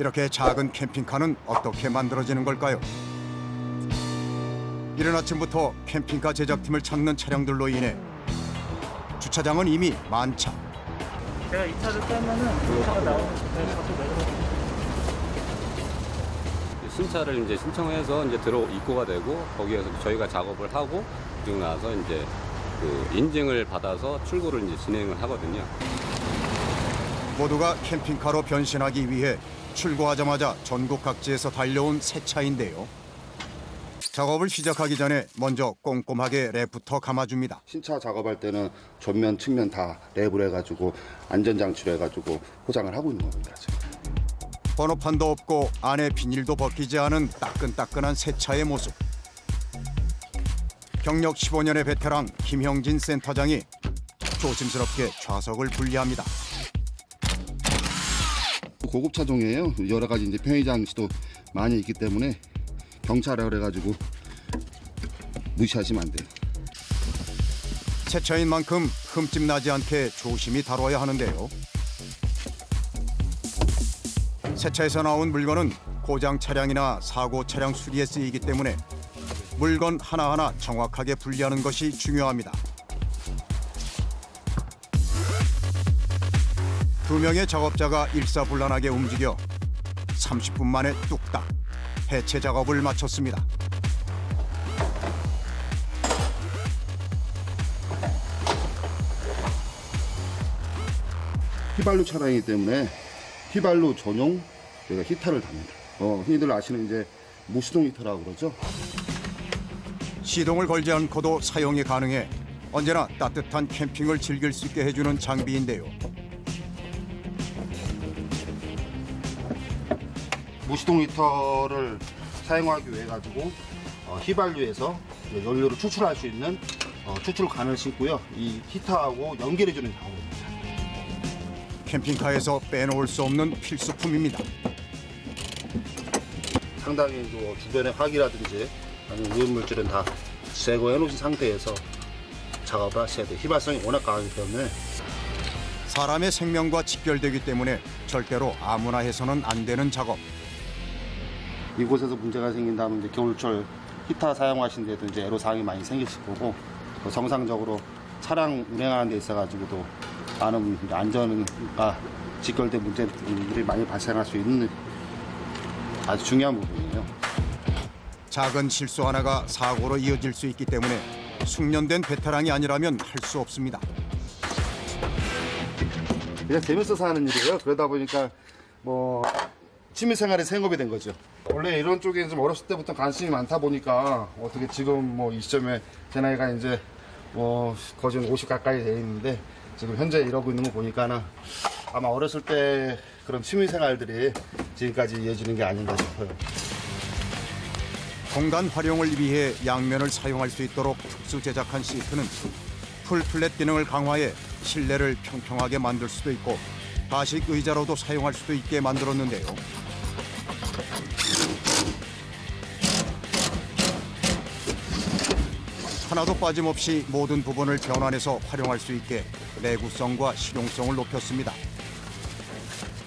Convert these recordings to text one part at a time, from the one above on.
이렇게 작은 캠핑카는 어떻게 만들어지는 걸까요? 이른 아침부터 캠핑카 제작팀을 찾는 차량들로 인해 주차장은 이미 만차. 제가 이 차를 빼면은 이 차가 나오는 순차를 이제 신청해서 이제 입고가 되고 거기에서 저희가 작업을 하고 그리고 나서 이제 그 인증을 받아서 출고를 이제 진행을 하거든요. 모두가 캠핑카로 변신하기 위해 출고하자마자 전국 각지에서 달려온 새 차인데요. 작업을 시작하기 전에 먼저 꼼꼼하게 랩부터 감아줍니다. 신차 작업할 때는 전면, 측면 다 랩을 해가지고 안전장치를 해가지고 포장을 하고 있는 겁니다. 지금. 번호판도 없고 안에 비닐도 벗기지 않은 따끈따끈한 새 차의 모습. 경력 15년의 베테랑 김형진 센터장이 조심스럽게 좌석을 분리합니다. 고급 차종이에요. 여러 가지 이제 편의장치도 많이 있기 때문에 경차라 그래가지고 무시하시면 안 돼요. 새 차인 만큼 흠집 나지 않게 조심히 다뤄야 하는데요. 새 차에서 나온 물건은 고장 차량이나 사고 차량 수리에 쓰이기 때문에 물건 하나하나 정확하게 분리하는 것이 중요합니다. 두 명의 작업자가 일사불란하게 움직여 30분 만에 뚝딱 해체 작업을 마쳤습니다. 휘발유 차량이기 때문에 휘발유 전용 저희가 히터를 답니다. 흔히들 아시는 이제 무시동 히터라고 그러죠. 시동을 걸지 않고도 사용이 가능해 언제나 따뜻한 캠핑을 즐길 수 있게 해주는 장비인데요. 무시동 히터를 사용하기 위해 가지고 휘발유에서 연료를 추출할 수 있는 추출관을 신고요. 이 히터하고 연결해주는 작업입니다. 캠핑카에서 빼놓을 수 없는 필수품입니다. 상당히 주변의 화기라든지 아니면 오염물질은 다 제거해 놓으신 상태에서 작업을 하셔야 돼요. 휘발성이 워낙 강하기 때문에. 사람의 생명과 직결되기 때문에 절대로 아무나 해서는 안 되는 작업. 이곳에서 문제가 생긴다면 이제 겨울철 히터 사용하신 데도 이제 애로사항이 많이 생기실 거고, 또 정상적으로 차량 운행하는 데 있어가지고도 많은 안전과 직결된 문제들이 많이 발생할 수 있는 아주 중요한 부분이에요. 작은 실수 하나가 사고로 이어질 수 있기 때문에 숙련된 베테랑이 아니라면 할 수 없습니다. 그냥 재밌어서 하는 일이에요. 그러다 보니까 취미생활의 생업이 된 거죠. 원래 이런 쪽에 좀 어렸을 때부터 관심이 많다 보니까 어떻게 지금 이 시점에 제 나이가 이제 거의 50 가까이 돼 있는데 지금 현재 이러고 있는 거 보니까는 아마 어렸을 때 그런 취미생활들이 지금까지 이어지는 게 아닌가 싶어요. 공간 활용을 위해 양면을 사용할 수 있도록 특수 제작한 시트는 풀플랫 기능을 강화해 실내를 평평하게 만들 수도 있고 가식 의자로도 사용할 수도 있게 만들었는데요. 하나도 빠짐없이 모든 부분을 변환해서 활용할 수 있게 내구성과 실용성을 높였습니다.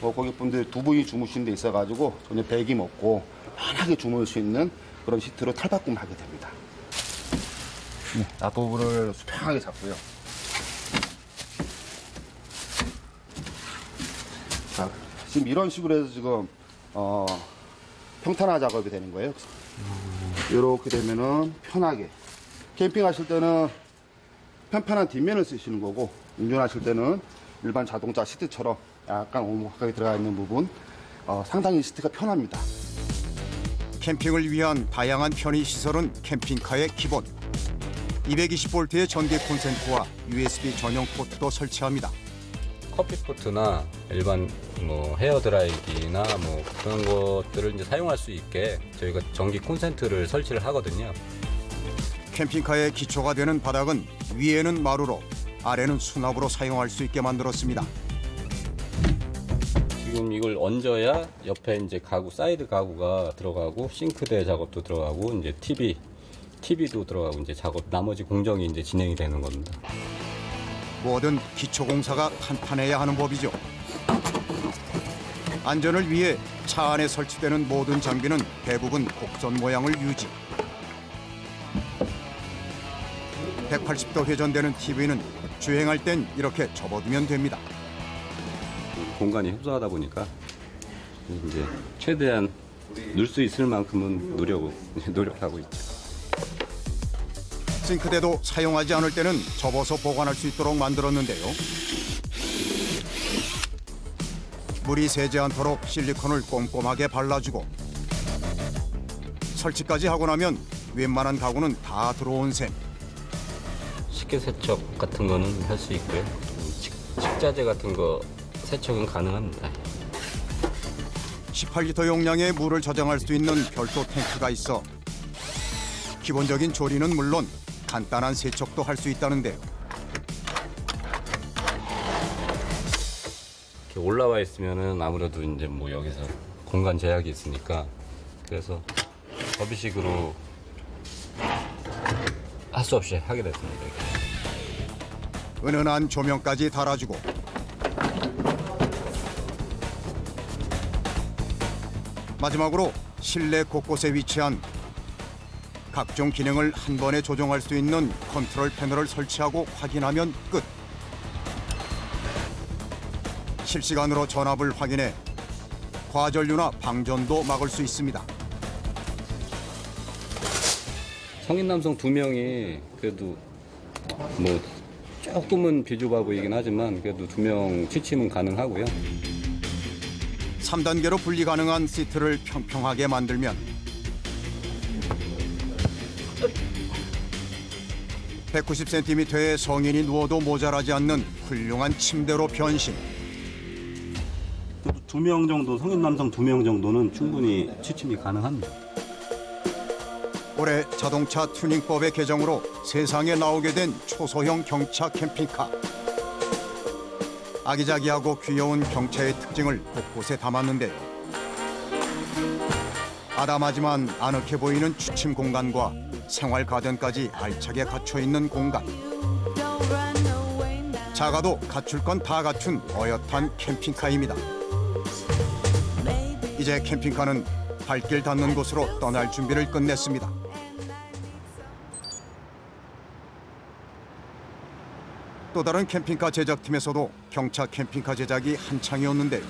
고객분들 두 분이 주무시는 데 있어가지고 전혀 배김 없고 편하게 주무실 수 있는 그런 시트로 탈바꿈을 하게 됩니다. 앞부분을 수평하게 잡고요. 자, 지금 이런 식으로 해서 지금 평탄화 작업이 되는 거예요. 이렇게 되면은 편하게 캠핑하실 때는 편편한 뒷면을 쓰시는 거고, 운전하실 때는 일반 자동차 시트처럼 약간 오목하게 들어가 있는 부분 상당히 시트가 편합니다. 캠핑을 위한 다양한 편의 시설은 캠핑카의 기본. 220V의 전기 콘센트와 USB 전용 포트도 설치합니다. 커피 포트나 일반 헤어 드라이기나 그런 것들을 이제 사용할 수 있게 저희가 전기 콘센트를 설치를 하거든요. 캠핑카의 기초가 되는 바닥은 위에는 마루로 아래는 수납으로 사용할 수 있게 만들었습니다. 지금 이걸 얹어야 옆에 이제 가구, 사이드 가구가 들어가고 싱크대 작업도 들어가고 이제 TV도 들어가고 이제 작업, 나머지 공정이 이제 진행이 되는 겁니다. 모든 기초 공사가 탄탄해야 하는 법이죠. 안전을 위해 차 안에 설치되는 모든 장비는 대부분 곡선 모양을 유지. 180도 회전되는 TV는 주행할 땐 이렇게 접어두면 됩니다. 공간이 협소하다 보니까 이제 최대한 넣을 수 있을 만큼은 노력하고 있죠. 싱크대도 사용하지 않을 때는 접어서 보관할 수 있도록 만들었는데요. 물이 새지 않도록 실리콘을 꼼꼼하게 발라주고 설치까지 하고 나면 웬만한 가구는 다 들어온 셈. 식기세척 같은 거는 할 수 있고요. 식자재 같은 거 세척은 가능합니다. 18리터 용량의 물을 저장할 수 있는 별도 탱크가 있어 기본적인 조리는 물론 간단한 세척도 할 수 있다는데요. 이렇게 올라와 있으면은 아무래도 이제 뭐 여기서 공간 제약이 있으니까 그래서 접이식으로 할 수 없이 하게 됐습니다. 은은한 조명까지 달아주고 마지막으로 실내 곳곳에 위치한 각종 기능을 한 번에 조정할 수 있는 컨트롤 패널을 설치하고 확인하면 끝. 실시간으로 전압을 확인해 과전류나 방전도 막을 수 있습니다. 성인 남성 2명이 그래도 뭐 조금은 비좁아 보이긴 하지만 그래도 2명 취침은 가능하고요. 3단계로 분리 가능한 시트를 평평하게 만들면 190cm의 성인이 누워도 모자라지 않는 훌륭한 침대로 변신. 2명 정도, 성인 남성 2명 정도는 충분히 취침이 가능합니다. 올해 자동차 튜닝법의 개정으로 세상에 나오게 된 초소형 경차 캠핑카. 아기자기하고 귀여운 경차의 특징을 곳곳에 담았는데요. 아담하지만 아늑해 보이는 취침 공간과 생활 가전까지 알차게 갖춰 있는 공간. 작아도 갖출 건 다 갖춘 어엿한 캠핑카입니다. 이제 캠핑카는 발길 닿는 곳으로 떠날 준비를 끝냈습니다. 또 다른 캠핑카 제작팀에서도 경차 캠핑카 제작이 한창이었는데요.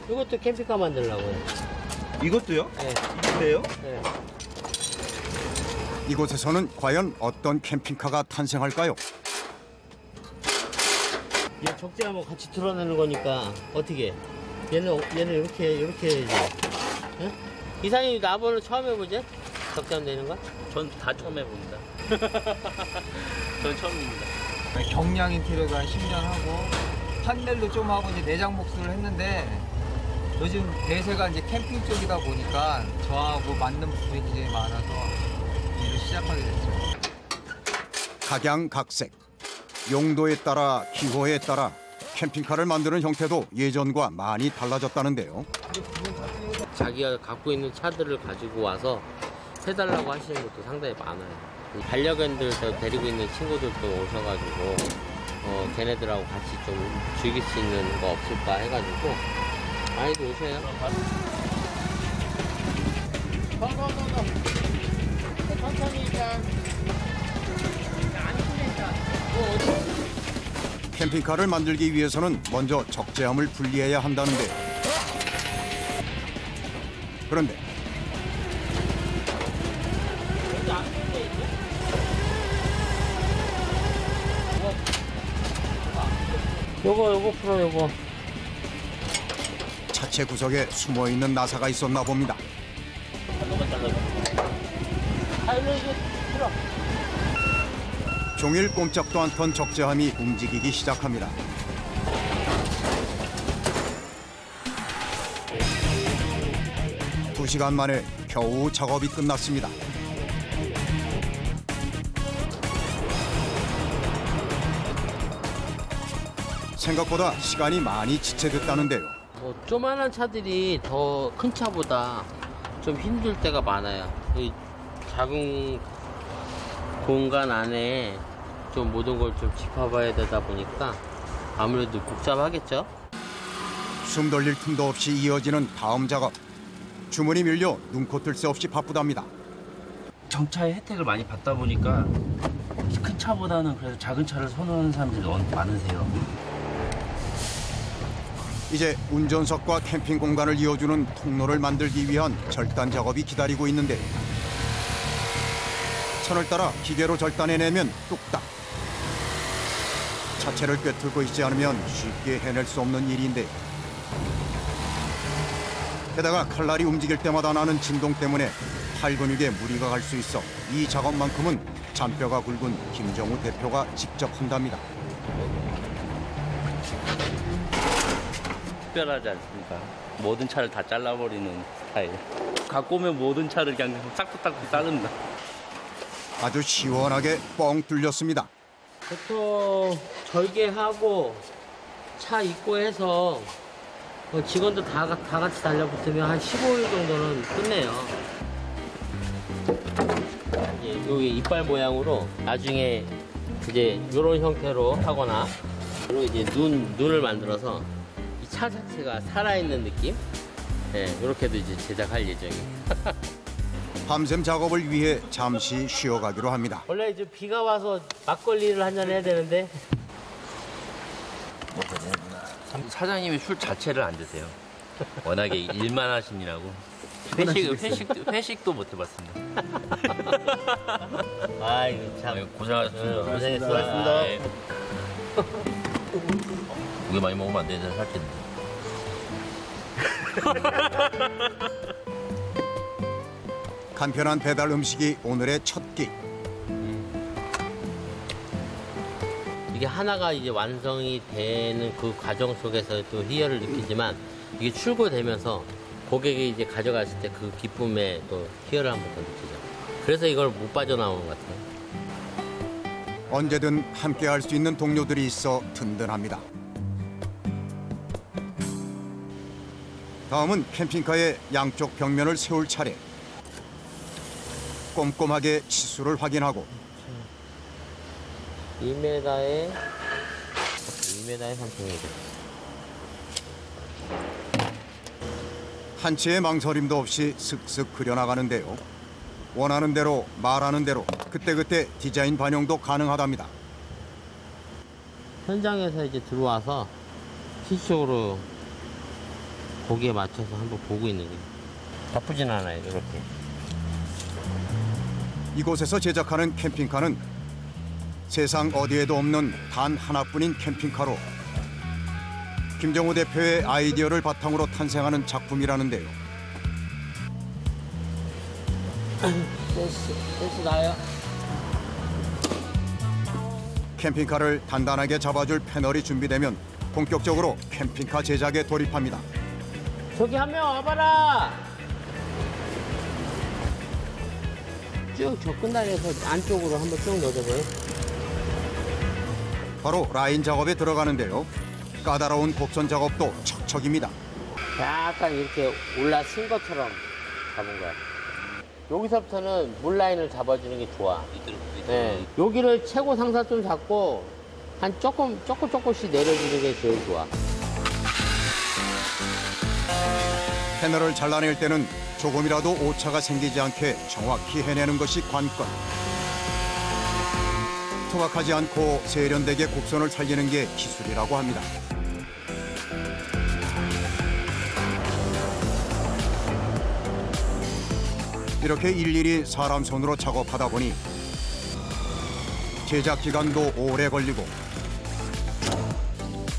이것도 캠핑카 만들려고요. 이것도요? 네. 이건데요? 네. 이곳에서는 과연 어떤 캠핑카가 탄생할까요? 얘 적재하면 같이 드러내는 거니까 어떻게? 얘는 이렇게 해야지. 응? 이사님 나번을 처음 해보지? 적재하면 되는 거? 전 다 처음 해봅니다. 전 처음입니다. 경량 인테리어가 10년 하고 판넬도 좀 하고 이제 내장 목수를 했는데 요즘 대세가 이제 캠핑 쪽이다 보니까 저하고 맞는 부분이 굉장히 많아서 일을 시작하게 됐죠. 각양각색, 용도에 따라 기호에 따라 캠핑카를 만드는 형태도 예전과 많이 달라졌다는데요. 자기가 갖고 있는 차들을 가지고 와서 해달라고 하시는 것도 상당히 많아요. 반려견들 데리고 있는 친구들도 오셔가지고 걔네들하고 같이 좀 즐길 수 있는 거 없을까 해가지고 많이들 오셔요. 천천히 일단 안 풀린다. 캠핑카를 만들기 위해서는 먼저 적재함을 분리해야 한다는데 그런데 요거 풀어 요거. 차체 구석에 숨어있는 나사가 있었나 봅니다. 종일 꼼짝도 않던 적재함이 움직이기 시작합니다. 두 시간 만에 겨우 작업이 끝났습니다. 생각보다 시간이 많이 지체됐다는데요. 조만한 차들이 더 큰 차보다 좀 힘들 때가 많아요. 이 작은 공간 안에 좀 모든 걸 좀 짚어봐야 되다 보니까 아무래도 복잡하겠죠. 숨 돌릴 틈도 없이 이어지는 다음 작업. 주문이 밀려 눈코 뜰 새 없이 바쁘답니다. 정차의 혜택을 많이 받다 보니까 큰 차보다는 그래도 작은 차를 선호하는 사람들이 많으세요. 이제 운전석과 캠핑 공간을 이어주는 통로를 만들기 위한 절단 작업이 기다리고 있는데 선을 따라 기계로 절단해내면 뚝딱. 차체를 꿰뚫고 있지 않으면 쉽게 해낼 수 없는 일인데 게다가 칼날이 움직일 때마다 나는 진동 때문에 팔 근육에 무리가 갈 수 있어 이 작업만큼은 잔뼈가 굵은 김정우 대표가 직접 한답니다. 특별하지 않습니까? 모든 차를 다 잘라버리는 스타일. 갖고 오면 모든 차를 그냥 싹둑싹둑 자른다. 아주 시원하게 뻥 뚫렸습니다. 보통 절개하고 차 입고해서 직원들 다 같이 달려붙으면 한 15일 정도는 끝내요. 이제 여기 이빨 모양으로 나중에 이제 이런 형태로 하거나 그리고 이제 눈을 만들어서 이 차 자체가 살아있는 느낌? 네, 이렇게도 이제 제작할 예정이에요. 밤샘 작업을 위해 잠시 쉬어가기로 합니다. 원래 이제 비가 와서 막걸리를 한잔 해야 되는데 사장님이 술 자체를 안 드세요. 워낙에 일만 하시느라고. 회식도 못 해봤습니다. 아이고 참 고생하셨습니다. 고생했어. 고맙습니다. 고기 많이 먹으면 안 되는데 살 텐데. 간편한 배달 음식이 오늘의 첫 끼. 이게 하나가 이제 완성이 되는 그 과정 속에서 또 희열을 느끼지만 이게 출고되면서 고객이 이제 가져갔을 때 그 기쁨에 또 희열을 한 번 더 느끼죠. 그래서 이걸 못 빠져나오는 것 같아요. 언제든 함께 할 수 있는 동료들이 있어 든든합니다. 다음은 캠핑카의 양쪽 벽면을 세울 차례. 꼼꼼하게 치수를 확인하고 2m에 3.5mm. 한치의 망설임도 없이 슥슥 그려나가는데요. 원하는 대로 말하는 대로 그때그때 디자인 반영도 가능하답니다. 현장에서 이제 들어와서 실질적으로 거기에 맞춰서 한번 보고 있는 게 나쁘진 않아요. 이렇게. 이곳에서 제작하는 캠핑카는 세상 어디에도 없는 단 하나뿐인 캠핑카로 김정우 대표의 아이디어를 바탕으로 탄생하는 작품이라는데요. 센스 나요? 캠핑카를 단단하게 잡아줄 패널이 준비되면 본격적으로 캠핑카 제작에 돌입합니다. 저기 한 명 와봐라! 쭉 접근단에서 안쪽으로 한번 쭉 넣어줘봐요. 바로 라인 작업에 들어가는데요. 까다로운 곡선 작업도 척척입니다. 약간 이렇게 올라선 것처럼 잡은 거야. 여기서부터는 물 라인을 잡아주는 게 좋아. 네. 여기를 최고 상사점 잡고 한 조금씩 내려주는 게 제일 좋아. 패널을 잘라낼 때는 조금이라도 오차가 생기지 않게 정확히 해내는 것이 관건. 투박하지 않고 세련되게 곡선을 살리는 게 기술이라고 합니다. 이렇게 일일이 사람 손으로 작업하다 보니 제작 기간도 오래 걸리고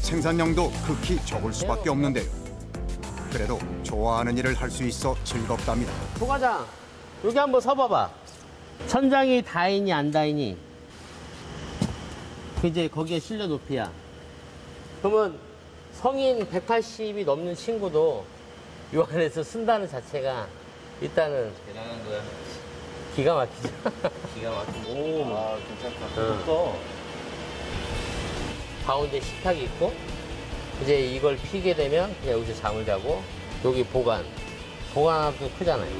생산량도 극히 적을 수밖에 없는데요. 그래도 좋아하는 일을 할 수 있어 즐겁답니다. 부과장, 여기 한번 서봐봐. 천장이 닿이니 안 닿이니? 이제 거기에 실내 높이야. 그러면 성인 180이 넘는 친구도 이 안에서 쓴다는 자체가 일단은 대단한 거야. 기가 막히죠. 기가 막히고. 오, 괜찮다. 또 가운데 식탁이 있고 이제 이걸 피게 되면 그냥 여기서 잠을 자고 여기 보관함도 크잖아요.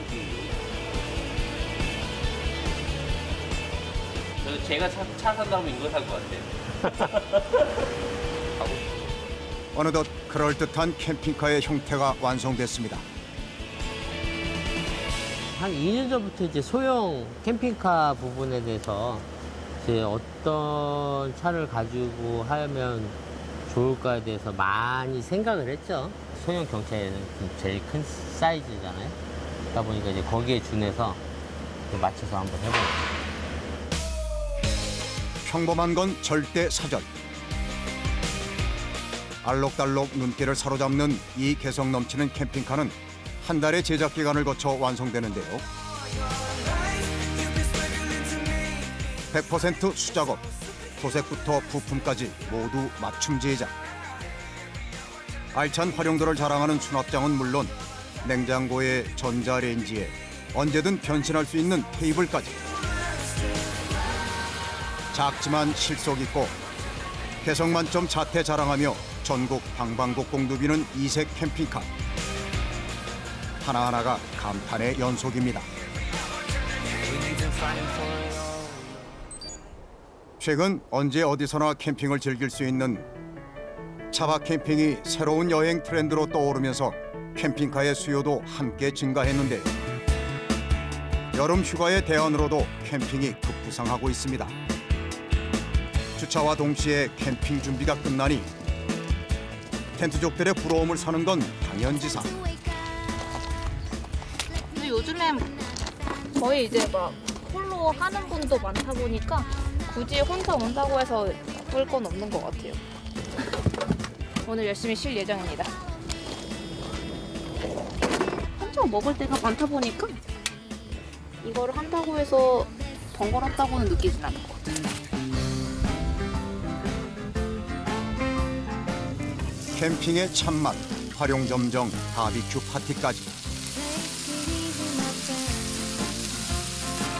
제가 차 산다면 이거 살 것 같아요. 어느덧 그럴듯한 캠핑카의 형태가 완성됐습니다. 한 2년 전부터 이제 소형 캠핑카 부분에 대해서 이제 어떤 차를 가지고 하면 좋을까에 대해서 많이 생각을 했죠. 소형 경차에는 제일 큰 사이즈잖아요. 그러다 보니까 이제 거기에 준해서 맞춰서 한번 해보는 거예요. 평범한 건 절대 사절. 알록달록 눈길을 사로잡는 이 개성 넘치는 캠핑카는 한 달의 제작 기간을 거쳐 완성되는데요. 100% 수작업, 도색부터 부품까지 모두 맞춤 제작. 알찬 활용도를 자랑하는 수납장은 물론 냉장고에 전자레인지에 언제든 변신할 수 있는 테이블까지. 작지만 실속 있고 개성 만점 자태 자랑하며 전국 방방곡곡 누비는 이색 캠핑카. 하나하나가 감탄의 연속입니다. 최근 언제 어디서나 캠핑을 즐길 수 있는 차박 캠핑이 새로운 여행 트렌드로 떠오르면서 캠핑카의 수요도 함께 증가했는데요. 여름 휴가의 대안으로도 캠핑이 급부상하고 있습니다. 주차와 동시에 캠핑 준비가 끝나니 텐트족들의 부러움을 사는 건 당연지사. 근데 요즘엔 거의 이제 막 홀로 하는 분도 많다 보니까 굳이 혼자 온다고 해서 바쁠 건 없는 것 같아요. 오늘 열심히 쉴 예정입니다. 혼자 먹을 때가 많다 보니까 이거를 한다고 해서 번거롭다고는 느끼진 않는 것 같아요. 캠핑의 참맛, 활용점정, 바비큐 파티까지.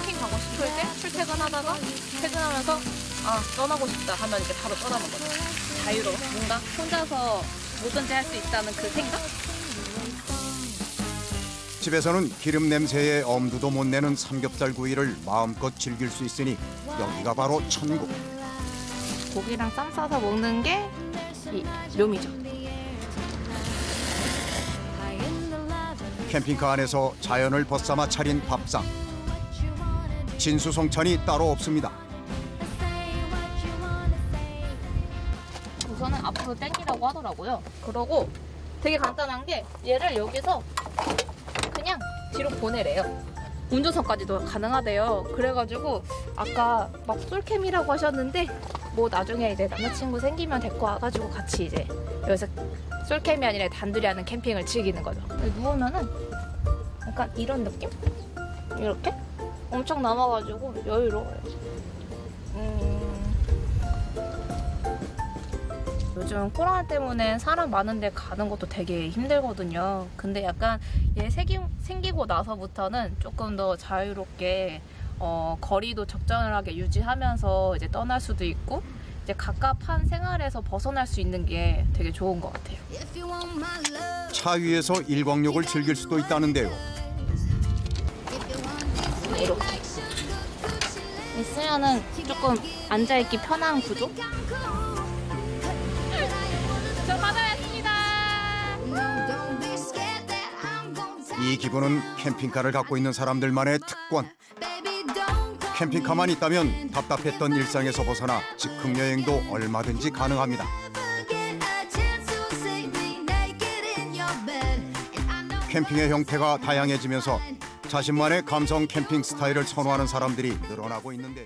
캠핑 가고 싶을 때 출퇴근하다가 퇴근하면서 떠나고 싶다 하면 이제 바로 떠나는 거죠. 자유로워. 뭔가 혼자서 뭐든지 할 수 있다는 그 생각? 집에서는 기름 냄새에 엄두도 못 내는 삼겹살 구이를 마음껏 즐길 수 있으니 여기가 바로 천국. 고기랑 쌈 싸서 먹는 게 이 묘미죠. 캠핑카 안에서 자연을 벗삼아 차린 밥상. 진수성찬이 따로 없습니다. 우선은 앞으로 땡기라고 하더라고요. 그러고 되게 간단한 게 얘를 여기서 그냥 뒤로 보내래요. 운전석까지도 가능하대요. 그래가지고 아까 막 솔캠이라고 하셨는데 뭐 나중에 이제 남자친구 생기면 데리고 와가지고 같이 이제 여기서 솔캠이 아니라 단둘이 하는 캠핑을 즐기는 거죠. 누우면은 약간 이런 느낌? 이렇게? 엄청 남아가지고 여유로워요. 요즘 코로나 때문에 사람 많은 데 가는 것도 되게 힘들거든요. 근데 약간 얘 생기고 나서부터는 조금 더 자유롭게 거리도 적절하게 유지하면서 이제 떠날 수도 있고 이제 갑갑한 생활에서 벗어날 수 있는 게 되게 좋은 것 같아요. 차 위에서 일광욕을 즐길 수도 있다는데요. 이렇게 있으면은 조금 앉아있기 편한 구조? 저 받아왔습니다. 이 기분은 캠핑카를 갖고 있는 사람들만의 특권. 캠핑카만 있다면 답답했던 일상에서 벗어나 즉흥 여행도 얼마든지 가능합니다. 캠핑의 형태가 다양해지면서 자신만의 감성 캠핑 스타일을 선호하는 사람들이 늘어나고 있는데요.